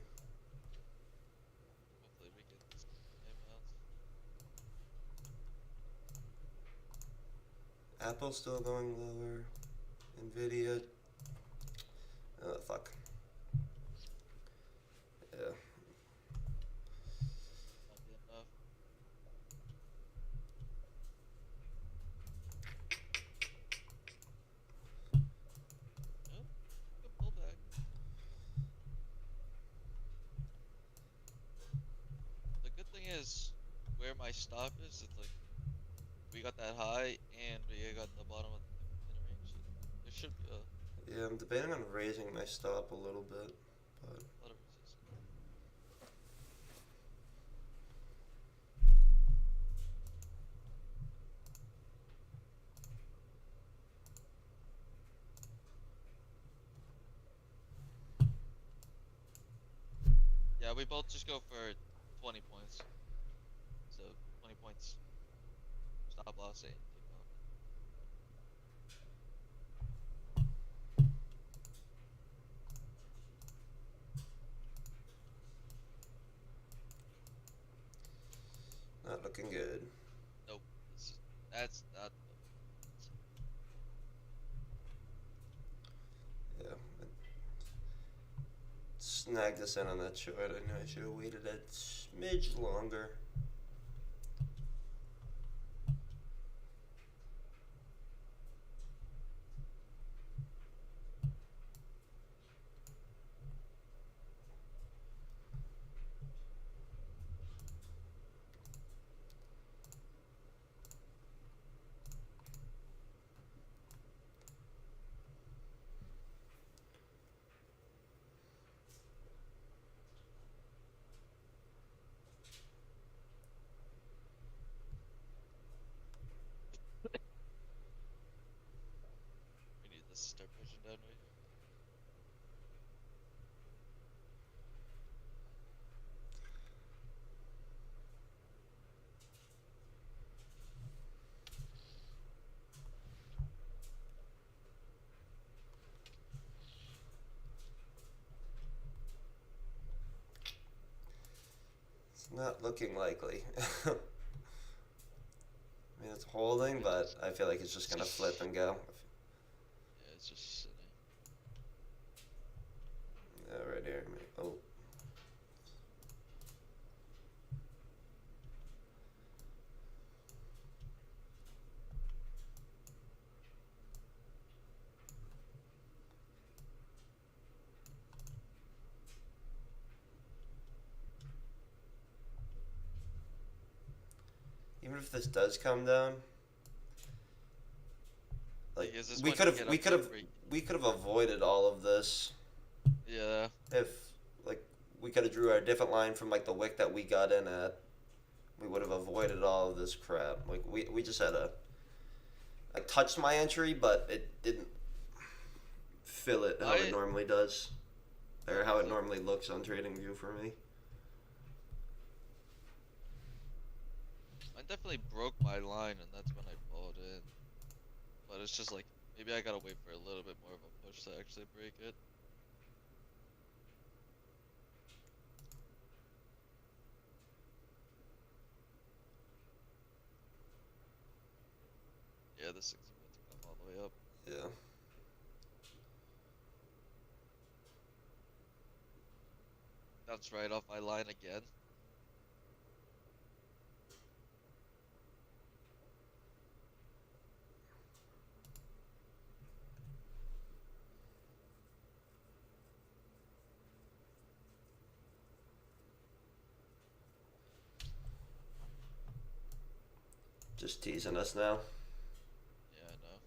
Hopefully we get this game out. Apple's still going lower. Nvidia. Oh, fuck. Yeah. Not be enough. Oh, good pullback. The good thing is, where my stop is, it's like, we got that high, and we got the bottom of the in range. So there should be a Yeah, I'm debating on raising my stop a little bit, but lot of resistance. Yeah, we both just go for 20 points. So 20 points. Stop loss and take off. not looking good. Nope. That's not. Yeah. Snagged us in on that short. I know I should have waited a smidge longer. We need this to start pushing down right here. It's not looking likely. I mean, it's holding, but I feel like it's just gonna flip and go. Yeah, it's just sitting. Yeah, right here. Oh. Even if this does come down, like Is this we when could you have, get we up could to have, break? we could have avoided all of this Yeah. if, like, we could have drew our different line from like the wick that we got in at. We would have avoided all of this crap. Like we just had a, I touched my entry, but it didn't fill it how it normally does, or how it normally looks on TradingView for me. I definitely broke my line, and that's when I bought in. But it's just like, maybe I gotta wait for a little bit more of a push to actually break it. Yeah, this thing's about to come all the way up. Yeah. That's right off my line again. Just teasing us now. Yeah, I know.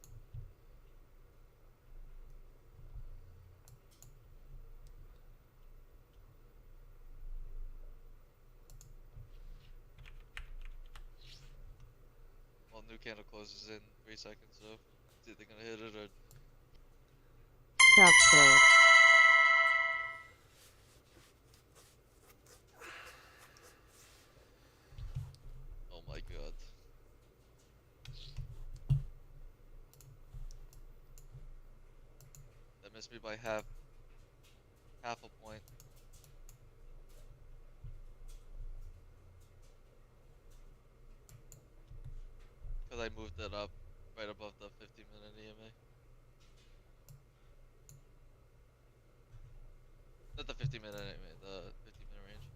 Well, new candle closes in 3 seconds, so it's either gonna hit it or. Stop trade. Oh my god. That missed me by half a point. because I moved it up right above the 50-minute EMA. Not the 50-minute EMA, the 50-minute range.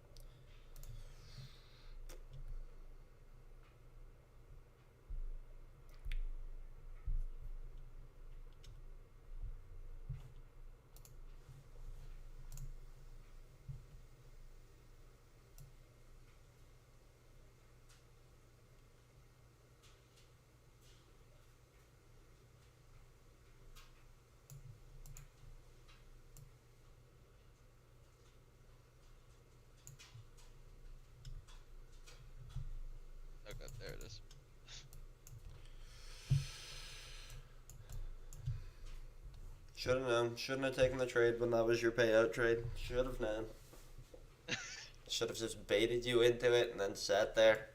Okay, there it is. Should have known. Shouldn't have taken the trade when that was your payout trade. Should have known. Should have just baited you into it and then sat there.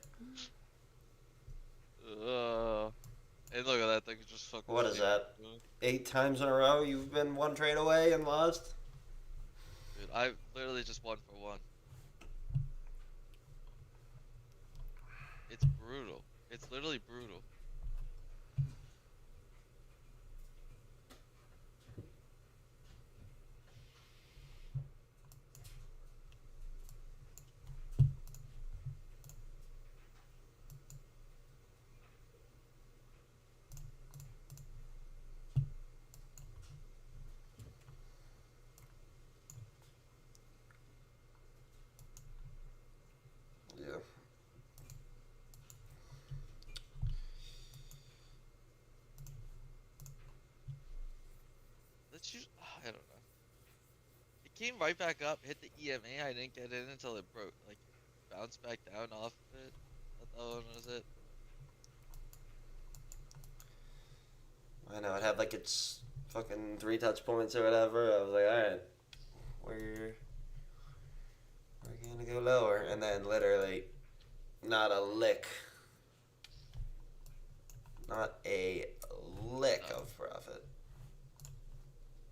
Hey, look at that thing just fucking. What is staying that? good. 8 times in a row you've been one trade away and lost? Dude, I literally just 1-for-1. It's brutal. It's literally brutal. Yeah. Let's use. I don't know. It came right back up, hit the EMA. I didn't get in until it broke, like, bounced back down off of it. That one was it. I know, it had like its fucking 3 touch points or whatever. I was like, alright, we're gonna go lower. And then literally, not a lick. Not a lick of profit.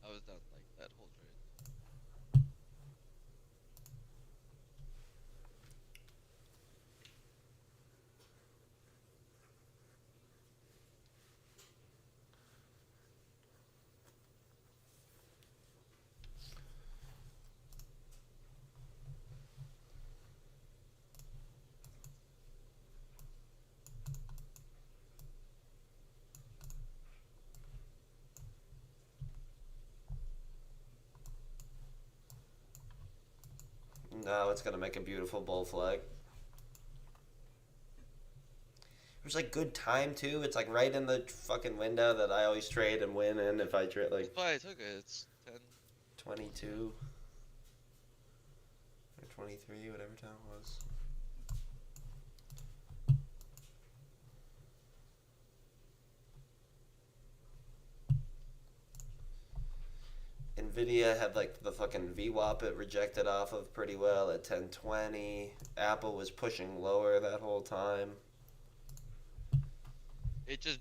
I was down like that whole trade. No, it's gonna make a beautiful bull flag. It was like good time too. It's like right in the fucking window that I always trade and win in if I trade like That's why I took it. It's 10. 22 or 23, whatever time it was. Nvidia had like the fucking VWAP it rejected off of pretty well at 1020. Apple was pushing lower that whole time. It just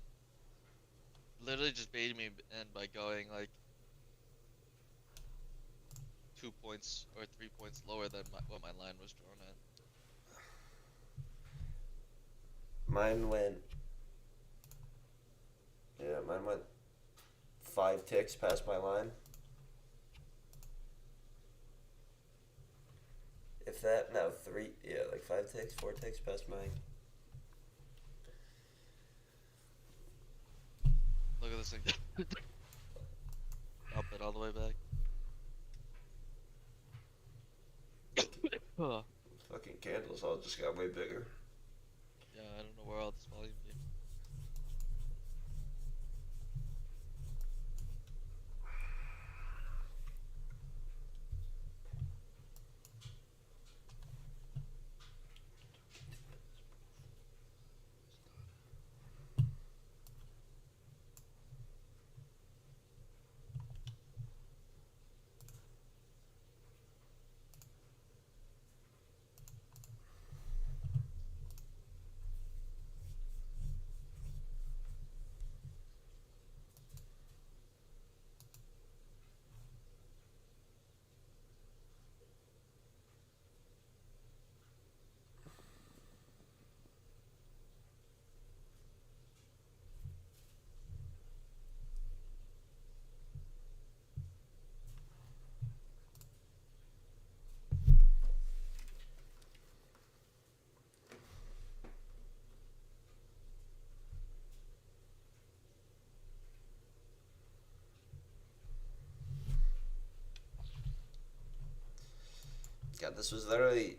literally just baited me in by going like 2 points or 3 points lower than what my line was drawn at. Mine went. Yeah, mine went 5 ticks past my line. If that, no, 3, yeah, like 5 ticks, 4 ticks past mine. Look at this thing. Up it all the way back. Huh. Fucking candles all just got way bigger. Yeah, I don't know where all this volume came from. this was literally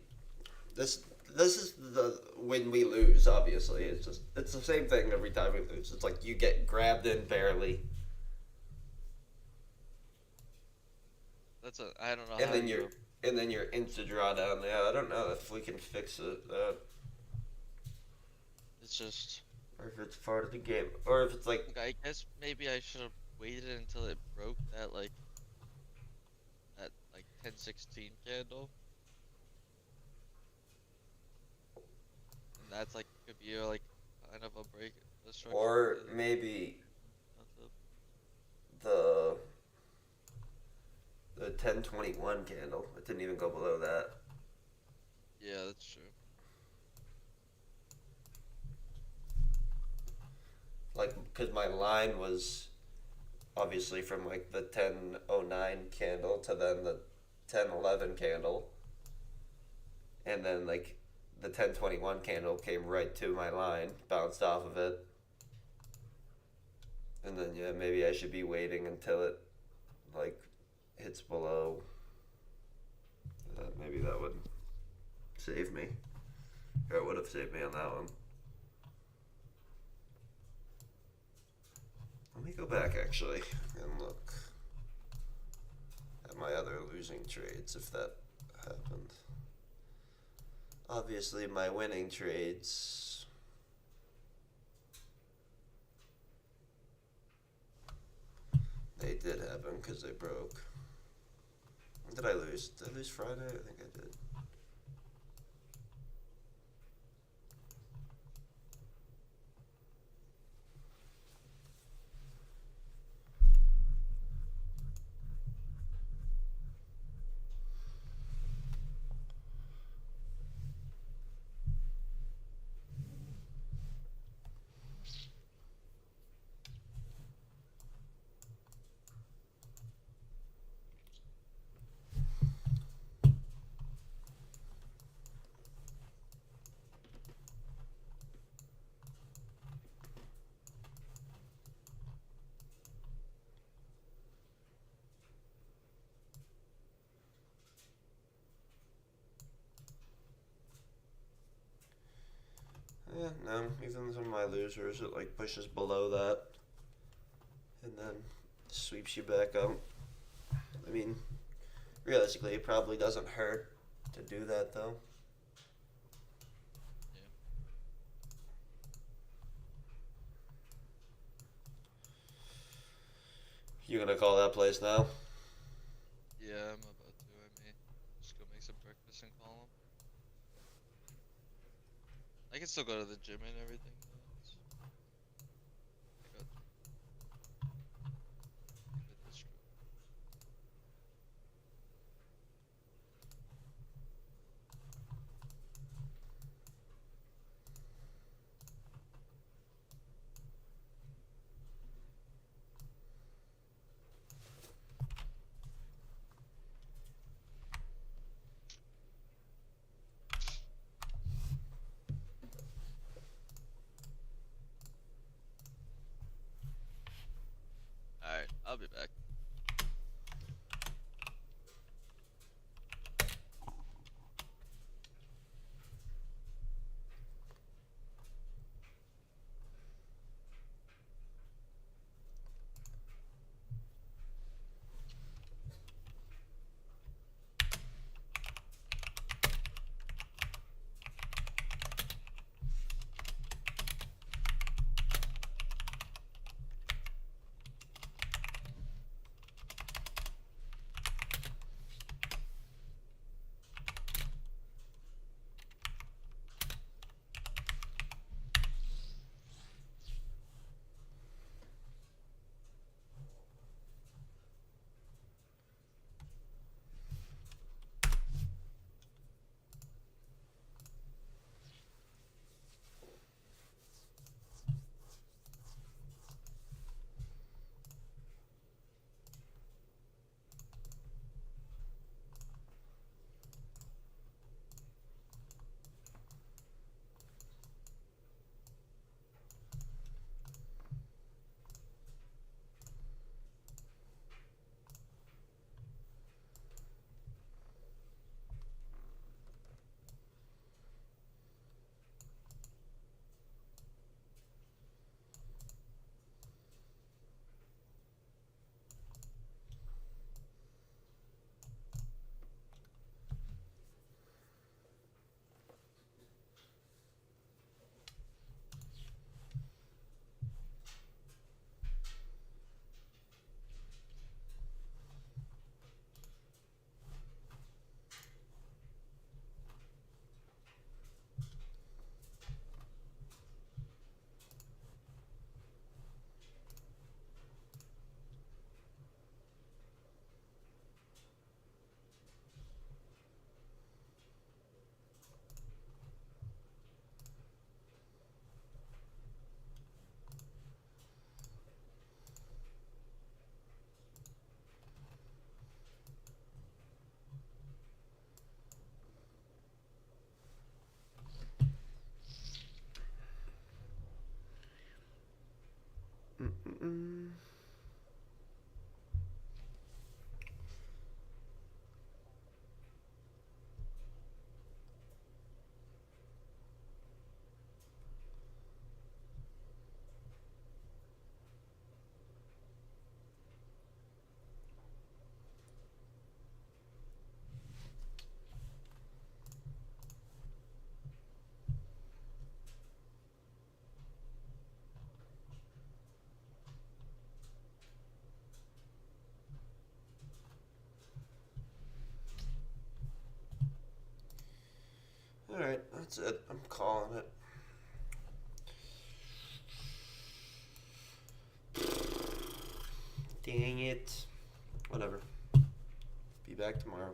this. This is the when we lose. Obviously, it's the same thing every time we lose. It's like you get grabbed in barely, I don't know and how then you. you're into drawdown. Yeah, I don't know if we can fix it. It's just. Or if it's part of the game, or if it's like I guess maybe I should have waited until it broke that like 1016 candle. And that's like could be like kind of a break a structure. or to maybe concept. the 1021 candle. It didn't even go below that. Yeah, that's true. Like, because my line was obviously from like the 1009 candle to then the 1011 candle, and then like the 1021 candle came right to my line, bounced off of it, and then yeah, maybe I should be waiting until it like hits below. Maybe that would save me, or it would have saved me on that one. Let me go back actually and look at my other losing trades if that happened. Obviously, my winning trades. They did happen because they broke. When did I lose? Did I lose Friday? I think I did. Yeah, no, even some of my losers, it like pushes below that and then sweeps you back up. I mean, realistically, it probably doesn't hurt to do that though. You gonna call that place now? Yeah, I'm about to. I may just go make some breakfast and call him. I can still go to the gym and everything. Though. I got this trip. That's it. I'm calling it. Dang it. Whatever. Be back tomorrow.